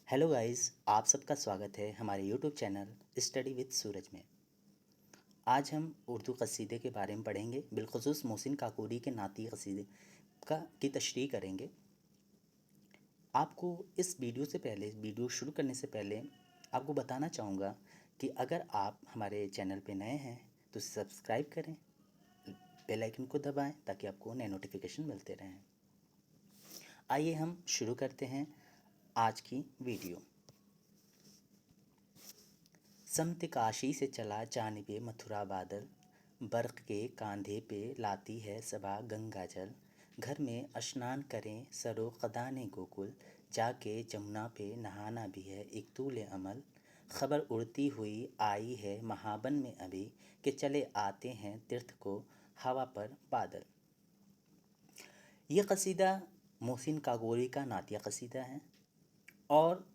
Hello guys, आप सबका स्वागत है हमारे यूट्यूब चैनल स्टडी विद सूरज में। आज हम उर्दू कसीदे के बारे में पढ़ेंगे, बिलखुसूस मोहसिन काकोरी के नाती कसीदे की तशरीह करेंगे। आपको इस वीडियो शुरू करने से पहले आपको बताना चाहूँगा कि अगर आप हमारे चैनल पे नए हैं तो सब्सक्राइब करें, बेल आइकन को दबाएं ताकि आपको नए नोटिफिकेशन मिलते रहें। आइए हम शुरू करते हैं आज की वीडियो। समत काशी से चला जानिबे मथुरा बादल, बर्क़ के कांधे पे लाती है सबा गंगा जल। घर में स्नान करें सरो कदाने गोकुल, जाके जमुना पे नहाना भी है एक तूले अमल। खबर उड़ती हुई आई है महाबन में अभी, कि चले आते हैं तीर्थ को हवा पर बादल। ये कसीदा मोहसिन काकोरी का नातिया कसीदा है और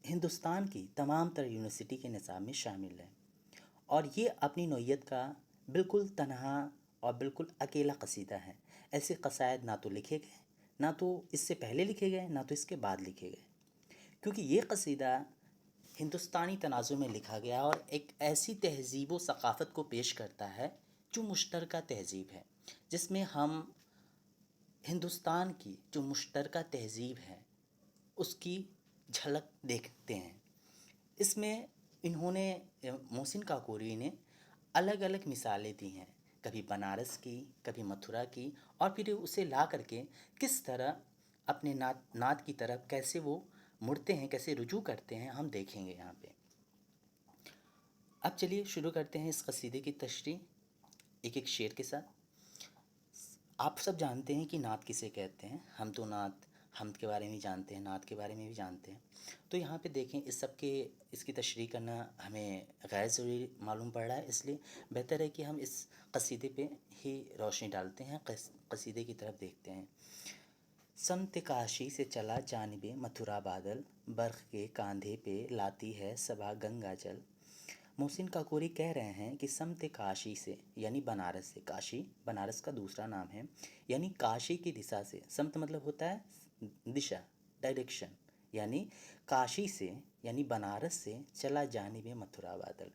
हिंदुस्तान की तमाम तर यूनिवर्सिटी के निसाब में शामिल है। और ये अपनी नौइयत का बिल्कुल तन्हा और बिल्कुल अकेला कसीदा है। ऐसे कसायद ना तो लिखे गए, ना तो इससे पहले लिखे गए, ना तो इसके बाद लिखे गए, क्योंकि ये कसीदा हिंदुस्तानी तनाज़ुम में लिखा गया और एक ऐसी तहज़ीब व सक़ाफ़त को पेश करता है जो मुश्तरका तहज़ीब है, जिसमें हम हिंदुस्तान की जो मुश्तरका तहज़ीब है उसकी झलक देखते हैं। इसमें इन्होंने मोहसिन काकोरी ने अलग अलग मिसालें दी हैं, कभी बनारस की, कभी मथुरा की, और फिर उसे ला करके किस तरह अपने नात की तरफ कैसे वो मुड़ते हैं, कैसे रुजू करते हैं, हम देखेंगे यहाँ पे। अब चलिए शुरू करते हैं इस कसीदे की तशरीह एक एक शेर के साथ। आप सब जानते हैं कि नात किसे कहते हैं। हम तो नात हमद के बारे में जानते हैं, नात के बारे में भी जानते हैं। तो यहाँ पे देखें, इसकी तशरीह करना हमें गैर ज़रूरी मालूम पड़ रहा है, इसलिए बेहतर है कि हम इस कसीदे पे ही रोशनी डालते हैं, कसीदे की तरफ देखते हैं। समत काशी से चला जानिबे मथुरा बादल, बर्क़ के कांधे पे लाती है सबा गंगा जल। मोहसिन काकोरी कह रहे हैं कि समत काशी से यानी बनारस से, काशी बनारस का दूसरा नाम है, यानी काशी की दिशा से। समत मतलब होता है दिशा, डायरेक्शन, यानी काशी से यानी बनारस से चला जानिबे मथुरा बादल।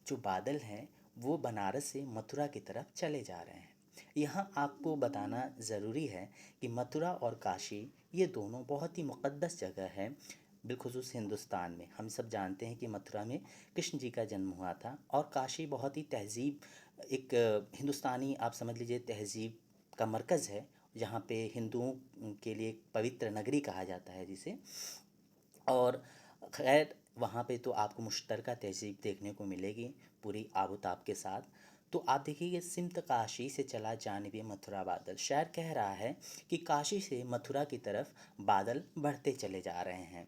जो बादल हैं वो बनारस से मथुरा की तरफ चले जा रहे हैं। यहाँ आपको बताना ज़रूरी है कि मथुरा और काशी ये दोनों बहुत ही मुक़द्दस जगह है, बिलखुसूस हिंदुस्तान में। हम सब जानते हैं कि मथुरा में कृष्ण जी का जन्म हुआ था और काशी बहुत ही तहज़ीब, एक हिंदुस्तानी आप समझ लीजिए तहज़ीब का मरकज़ है, जहाँ पे हिंदुओं के लिए पवित्र नगरी कहा जाता है जिसे। और खैर वहाँ पे तो आपको मुश्तरका तहज़ीब देखने को मिलेगी पूरी आबोताब के साथ। तो आप देखिए, सिमत काशी से चला जानिबे मथुरा बादल। शायर कह रहा है कि काशी से मथुरा की तरफ बादल बढ़ते चले जा रहे हैं।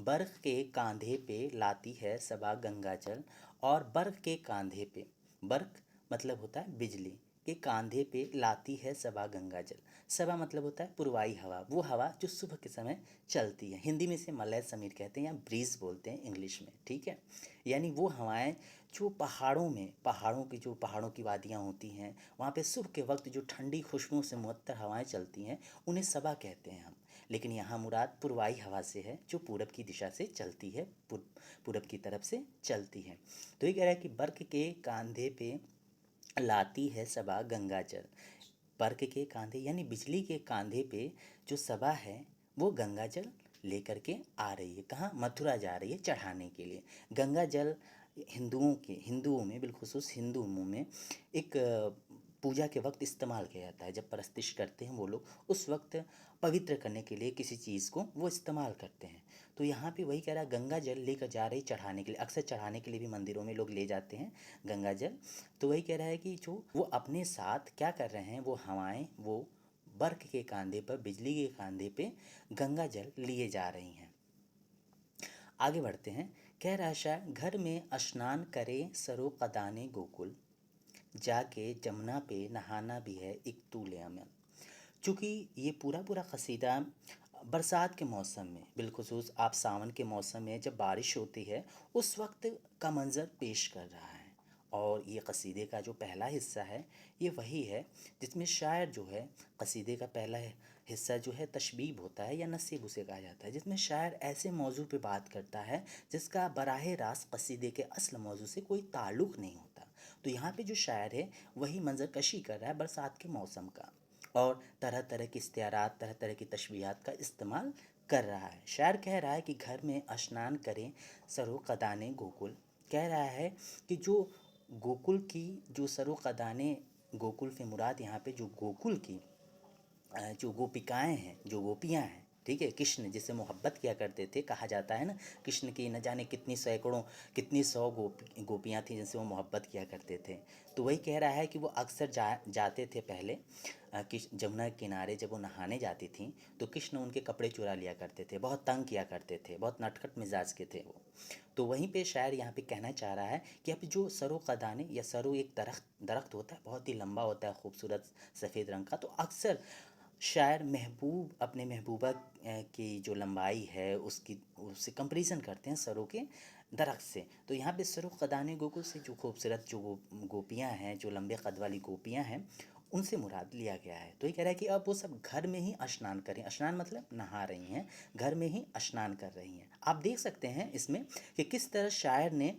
बर्क़ के कांधे पे लाती है सबा गंगा जल, और बर्क़ के कांधे पे, बर्क़ मतलब होता है बिजली, के कांधे पे लाती है सबा गंगा जल। सबा मतलब होता है पुरवाई हवा, वो हवा जो सुबह के समय चलती है। हिंदी में इसे मलय समीर कहते हैं या ब्रीज़ बोलते हैं इंग्लिश में, ठीक है। यानी वो हवाएं जो पहाड़ों की वादियाँ होती हैं, वहाँ पे सुबह के वक्त जो ठंडी खुशबू से मुअत्तर हवाएं चलती हैं, उन्हें सबा कहते हैं हम। लेकिन यहाँ मुराद पुरवाई हवा से है, जो पूरब की दिशा से चलती है, पूरब की तरफ से चलती है। तो ये कह रहा है कि बर्क़ के कांधे पे लाती है सबा गंगा जल। बर्क़ के कांधे यानी बिजली के कांधे पे जो सबा है वो गंगा जल लेकर के आ रही है। कहाँ? मथुरा जा रही है चढ़ाने के लिए। गंगा जल हिंदुओं में, बिलखुसूस हिंदू मुँह में एक पूजा के वक्त इस्तेमाल किया जाता है। जब परस्तिश करते हैं वो लोग, उस वक्त पवित्र करने के लिए किसी चीज़ को वो इस्तेमाल करते हैं। तो यहाँ पे वही कह रहा है, गंगा जल लेकर जा रही चढ़ाने के लिए। अक्सर चढ़ाने के लिए भी मंदिरों में लोग ले जाते हैं गंगा जल। तो वही कह रहा है कि जो वो अपने साथ क्या कर रहे हैं, वो हवाएं वो बर्क़ के कांधे पर, बिजली के कांधे पे गंगा जल लिए जा रही हैं। आगे बढ़ते हैं। कह रहा है शायर, घर में स्नान करे सरो कदाने गोकुल, जाके जमुना पे नहाना भी है एक तूले अमल। चूँकि ये पूरा कसीदा बरसात के मौसम में, बिलखुसूस आप सावन के मौसम में जब बारिश होती है उस वक्त का मंज़र पेश कर रहा है। और ये कसीदे का जो पहला हिस्सा है ये वही है जिसमें शायर जो है कसीदे का पहला हिस्सा जो है तशबीब होता है या नसीब उसे कहा जाता है, जिसमें शायर ऐसे मौजू पे बात करता है जिसका बराह रास्त कसीदे के असल मौजू से कोई ताल्लुक़ नहीं होता। तो यहाँ पे जो शायर है वही मंजर कशी कर रहा है बरसात के मौसम का, और तरह तरह की इस्तियारात, तरह तरह की तशबीहात का इस्तेमाल कर रहा है। शायर कह रहा है कि घर में स्नान करें सरो कदाने गोकुल। कह रहा है कि जो गोकुल की जो सरो कदाने, गोकुल से मुराद यहाँ पे जो गोकुल की जो गोपिकाएं हैं, जो गोपियां हैं, ठीक है, कृष्ण जिससे मोहब्बत किया करते थे, कहा जाता है ना कृष्ण की न जाने कितनी सैकड़ों, कितनी सौ गोपियां थी जिनसे वो मोहब्बत किया करते थे। तो वही कह रहा है कि वो अक्सर जाते थे पहले जमुना के किनारे, जब वो नहाने जाती थी तो कृष्ण उनके कपड़े चुरा लिया करते थे, बहुत तंग किया करते थे, बहुत नटखट मिजाज के थे वो। तो वहीं पे शायर यहाँ पे कहना चाह रहा है कि अब जो सरो कदाने, या सरो एक दरख्त दरख्त होता है, बहुत ही लंबा होता है, खूबसूरत सफ़ेद रंग का। तो अक्सर शायर महबूब अपने महबूबा की जो लंबाई है उसकी, उससे कंपैरिजन करते हैं सरों के दरख्त से। तो यहाँ पे सरो कदाने गोकुल से जो खूबसूरत जो गोपियाँ हैं, जो लंबे कद वाली गोपियाँ हैं, उनसे मुराद लिया गया है। तो ये कह रहा है कि अब वो सब घर में ही स्नान करें। स्नान मतलब नहा रही हैं, घर में ही स्नान कर रही हैं। आप देख सकते हैं इसमें कि किस तरह शायर ने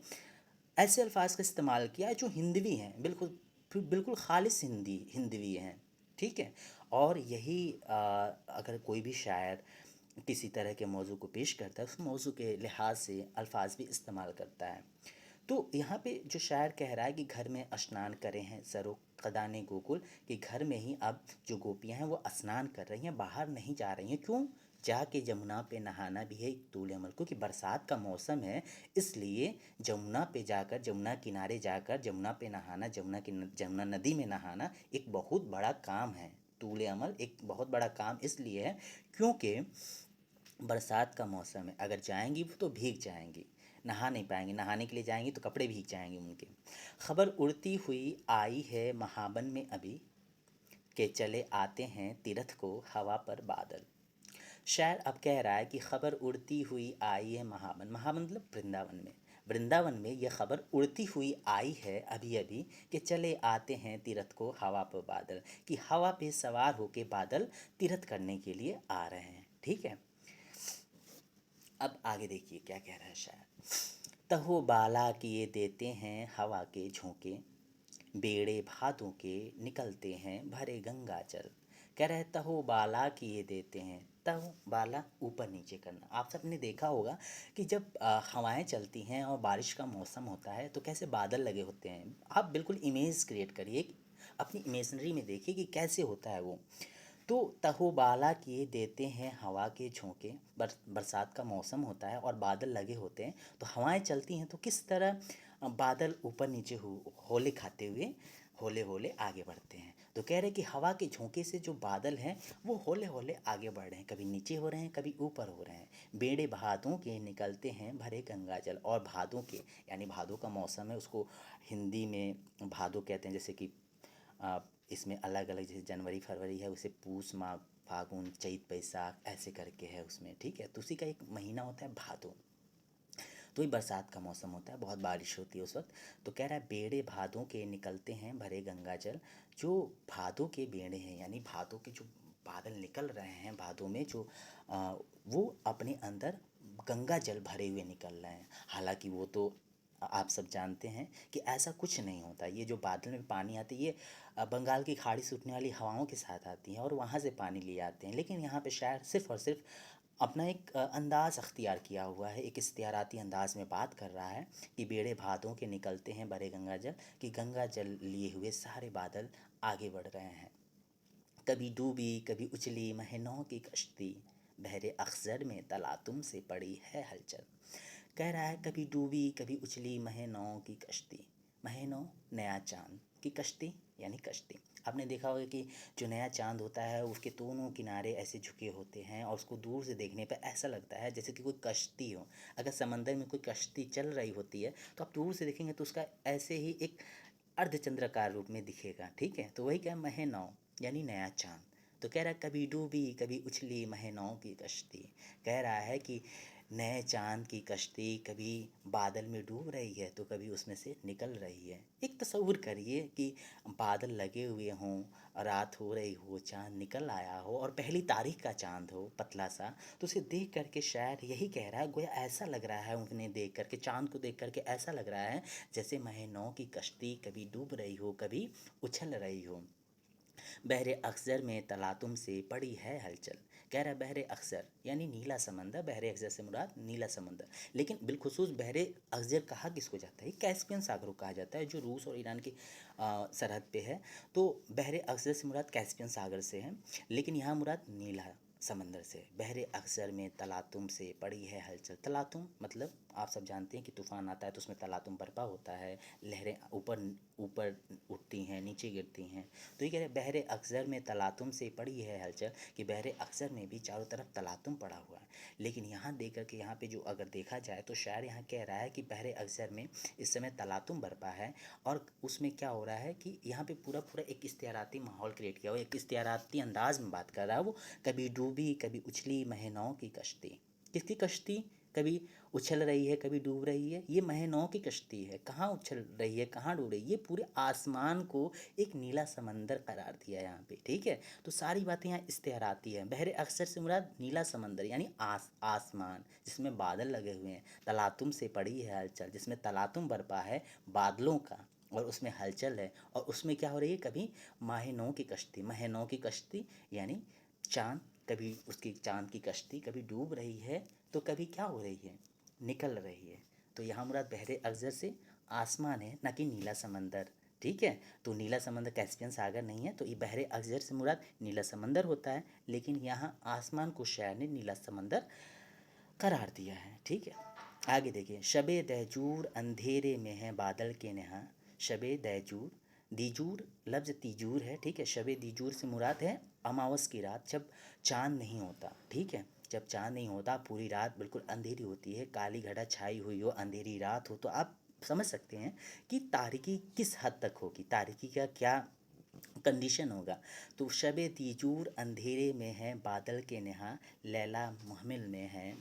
ऐसे अल्फाज का इस्तेमाल किया है जो हिंदवी हैं, बिल्कुल बिल्कुल खालिस हिंदवी हैं, ठीक है। और यही अगर कोई भी शायर किसी तरह के मौजू को पेश करता है, उस मौजू के लिहाज से अल्फाज भी इस्तेमाल करता है। तो यहाँ पे जो शायर कह रहा है कि घर में स्नान करें हैं सरो कदाने गोकुल, कि घर में ही अब जो गोपियाँ हैं वो स्नान कर रही हैं, बाहर नहीं जा रही हैं। क्यों? जाके जमुना पे नहाना भी है एक तूल अमल, क्योंकि बरसात का मौसम है, इसलिए जमुना पे जाकर, जमुना किनारे जाकर जमुना पे नहाना, जमुना नदी में नहाना एक बहुत बड़ा काम है। तूल अमल एक बहुत बड़ा काम इसलिए है क्योंकि बरसात का मौसम है, अगर जाएंगी वो तो भीग जाएंगी, नहा नहीं पाएंगी, नहाने के लिए जाएंगी तो कपड़े भीग जाएंगे उनके। खबर उड़ती हुई आई है महाबन में अभी, के चले आते हैं तीरथ को हवा पर बादल। शायर अब कह रहा है कि खबर उड़ती हुई आई है महाबन, महाबन मतलब वृंदावन में, वृंदावन में यह खबर उड़ती हुई आई है अभी अभी, कि चले आते हैं तीरथ को हवा पर बादल, कि हवा पे सवार होके बादल तीरथ करने के लिए आ रहे हैं, ठीक है। अब आगे देखिए क्या कह रहा है शायर। तहो बाला किए देते हैं हवा के झोंके, बेड़े भादों के निकलते हैं भरे गंगा जल। कह रहे हैं तहो बाला किए देते हैं, तहो बाला ऊपर नीचे करना। आप सबने देखा होगा कि जब हवाएं चलती हैं और बारिश का मौसम होता है तो कैसे बादल लगे होते हैं। आप बिल्कुल इमेज क्रिएट करिए, अपनी इमेजनरी में देखिए कि कैसे होता है वो। तो तहोबाला किए देते हैं हवा के झोंके, बरसात का मौसम होता है और बादल लगे होते हैं, तो हवाएं चलती हैं तो किस तरह बादल ऊपर नीचे होले खाते हुए होले होले आगे बढ़ते हैं। तो कह रहे हैं कि हवा के झोंके से जो बादल हैं वो होले होले आगे बढ़ रहे हैं, कभी नीचे हो रहे हैं, कभी ऊपर हो रहे हैं। बेड़े भादों के निकलते हैं भरे गंगा जल, और भादों के यानी भादों का मौसम है, उसको हिंदी में भादो कहते हैं। जैसे कि इसमें अलग अलग, जैसे जनवरी फरवरी है, उसे पूस माह, फागुन, चैत, बैसाख ऐसे करके है उसमें, ठीक है। तो उसी का एक महीना होता है भादो। तो ये बरसात का मौसम होता है, बहुत बारिश होती है उस वक्त। तो कह रहा है बेड़े भादों के निकलते हैं भरे गंगा जल, जो भादों के बेड़े हैं यानी भादों के जो बादल निकल रहे हैं, भादों में जो वो अपने अंदर गंगा जल भरे हुए निकल रहे हैं। हालांकि वो तो आप सब जानते हैं कि ऐसा कुछ नहीं होता। ये जो बादल में पानी आती है ये बंगाल की खाड़ी से उठने वाली हवाओं के साथ आती हैं और वहाँ से पानी ले आते हैं। लेकिन यहाँ पे शायर सिर्फ़ और सिर्फ अपना एक अंदाज़ अख्तियार किया हुआ है, एक इख्तियाराती अंदाज़ में बात कर रहा है कि बेड़े भादों के निकलते हैं भरे गंगा जल, कि गंगा जल लिए हुए सारे बादल आगे बढ़ रहे हैं। कभी डूबी कभी उछली महनों की कश्ती, बहरे अखज़र में तला तुम से पड़ी है हलचल। कह रहा है कभी डूबी कभी उछली महनों की कश्ती, महनों नया चांद की कश्ती यानी कश्ती। आपने देखा होगा कि जो नया चांद होता है उसके दोनों किनारे ऐसे झुके होते हैं और उसको दूर से देखने पर ऐसा लगता है जैसे कि कोई कश्ती हो। अगर समंदर में कोई कश्ती चल रही होती है तो आप दूर से देखेंगे तो उसका ऐसे ही एक अर्धचंद्राकार रूप में दिखेगा, ठीक है। तो वही क्या, महनौ यानी नया चांद। तो कह रहा है कभी डूबी कभी उछली महनौ की कश्ती। कह रहा है कि नए चाँद की कश्ती कभी बादल में डूब रही है तो कभी उसमें से निकल रही है। एक तसव्वुर करिए कि बादल लगे हुए हों, रात हो रही हो, चाँद निकल आया हो और पहली तारीख का चाँद हो पतला-सा, तो उसे देख कर के शायर यही कह रहा है, गोया ऐसा लग रहा है उन्हें देख कर के, चाँद को देख कर के ऐसा लग रहा है जैसे महीनों की कश्ती कभी डूब रही हो, कभी उछल रही हो। बहरे अक्सर में तलातुम से पड़ी है हलचल। कह रहा है बहरे अक्सर यानी नीला समंदर, बहरे अक्सर से मुराद नीला समंदर। लेकिन बिलखुसूस बहरे अक्सर कहा किसको जाता है? कैस्पियन सागर को कहा जाता है जो रूस और ईरान की सरहद पे है। तो बहरे अक्सर से मुराद कैस्पियन सागर से है, लेकिन यहाँ मुराद नीला समंदर से। बहरे अक्सर में तलातुम से पड़ी है हलचल। तलातुम मतलब आप सब जानते हैं कि तूफ़ान आता है तो उसमें तलातुम बर्पा होता है, लहरें ऊपर ऊपर उठती हैं, नीचे गिरती हैं। तो ये कह रहे बहरे अक्सर में तलातुम से पड़ी है हलचल, कि बहरे अक्सर में भी चारों तरफ तलातुम पड़ा हुआ है। लेकिन यहाँ देख कर के, यहाँ पे जो अगर देखा जाए तो शायर यहाँ कह रहा है कि बहरे अक्सर में इस समय तलातुम बरपा है, और उसमें क्या हो रहा है कि यहाँ पे पूरा पूरा एक इख्तियाराती माहौल क्रिएट किया हुआ, एक इख्तियाराती अंदाज में बात कर रहा है वो। कभी डूबी कभी उछली महीनों की कश्ती। किसकी कश्ती? कभी उछल रही है कभी डूब रही है, ये महीनों की कश्ती है। कहाँ उछल रही है, कहाँ डूब रही है? ये पूरे आसमान को एक नीला समंदर करार दिया है यहाँ पे, ठीक है। तो सारी बातें यहाँ इस्तेआराती हैं। बहरे अक्सर से मुराद नीला समंदर यानी आसमान जिसमें बादल लगे हुए हैं। तलातुम से पड़ी है हलचल, जिसमें तलातुम बरपा है बादलों का, और उसमें हलचल है। और उसमें क्या हो रही है? कभी माहिनों की कश्ती, महीनों की कश्ती यानी चाँद, कभी उसकी चाँद की कश्ती कभी डूब रही है तो कभी क्या हो रही है? निकल रही है। तो यहाँ मुराद बहरे अफ़ज़ल से आसमान है, ना कि नीला समंदर, ठीक है। तो नीला समंदर कैस्पियन सागर नहीं है, तो ये बहरे अफ़ज़ल से मुराद नीला समंदर होता है, लेकिन यहाँ आसमान को शायर ने नीला समंदर करार दिया है, ठीक है। आगे देखिए, शबे दहजूर अंधेरे में है बादल के नेहा। शबे दहजूर, दीजूर लफ्ज़ तीजूर है, ठीक है। शबे दीजूर से मुराद है अमावस की रात, जब चाँद नहीं होता, ठीक है। जब चाँद नहीं होता, पूरी रात बिल्कुल अंधेरी होती है, काली घटा छाई हुई हो, अंधेरी रात हो, तो आप समझ सकते हैं कि तारीकी किस हद तक होगी, तारीकी का क्या कंडीशन होगा। तो शबे दीजूर अंधेरे में है बादल के नेहा, लैला महमिल में है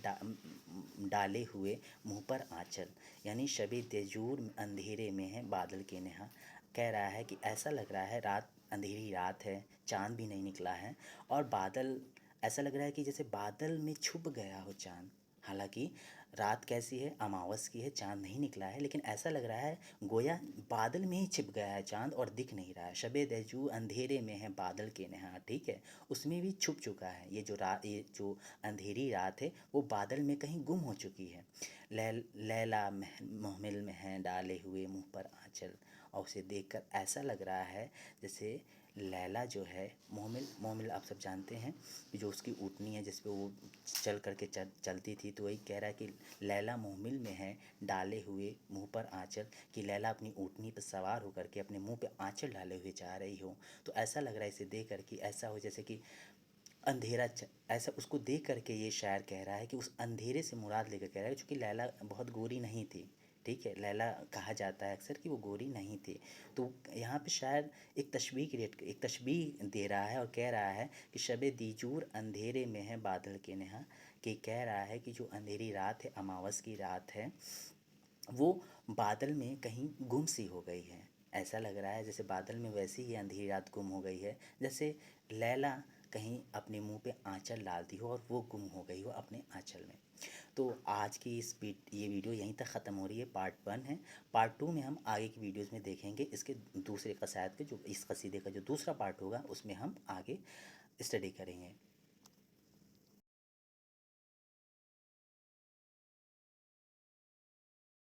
डाले हुए मुँह पर आँचल। यानी शबे दीजूर अंधेरे में है बादल के नेहा, कह रहा है कि ऐसा लग रहा है रात, अंधेरी रात है, चाँद भी नहीं निकला है, और बादल ऐसा लग रहा है कि जैसे बादल में छुप गया हो चाँद। हालांकि रात कैसी है? अमावस की है, चाँद नहीं निकला है, लेकिन ऐसा लग रहा है गोया बादल में ही छिप गया है चाँद और दिख नहीं रहा है। शबे दहजू अंधेरे में है बादल के नेहा, ठीक है, उसमें भी छुप चुका है। ये जो अंधेरी रात है वो बादल में कहीं गुम हो चुकी है। लैला महमिल में है डाले हुए मुँह पर आँचल, और उसे देखकर ऐसा लग रहा है जैसे लैला जो है, मोहमिल, मोहमिल आप सब जानते हैं कि जो उसकी ऊँटनी है जिस पे वो चल कर के चलती थी, तो वही कह रहा है कि लैला मोहमिल में है डाले हुए मुँह पर आँचल, कि लैला अपनी ऊँटनी पर सवार होकर के अपने मुँह पे आँचल डाले हुए जा रही हो। तो ऐसा लग रहा है इसे देख कर कि ऐसा हो जैसे कि ऐसा उसको देख कर के ये शायर कह रहा है कि उस अंधेरे से मुराद लेकर कह रहा है, चूँकि लैला बहुत गोरी नहीं थी, ठीक है। लैला कहा जाता है अक्सर कि वो गोरी नहीं थी। तो यहाँ पे शायर एक तशबीह दे रहा है और कह रहा है कि शबे दीजूर अंधेरे में है बादल के नेहा, कि कह रहा है कि जो अंधेरी रात है, अमावस की रात है, वो बादल में कहीं गुम सी हो गई है। ऐसा लग रहा है जैसे बादल में वैसी ही अंधेरी रात गुम हो गई है, जैसे लैला कहीं अपने मुंह पे आंचल डालती हो और वो गुम हो गई हो अपने आंचल में। तो आज की ये वीडियो यहीं तक ख़त्म हो रही है, पार्ट 1 है। पार्ट 2 में हम आगे की वीडियोस में देखेंगे इसके दूसरे कसायद के, जो इस कसीदे का जो दूसरा पार्ट होगा उसमें हम आगे स्टडी करेंगे।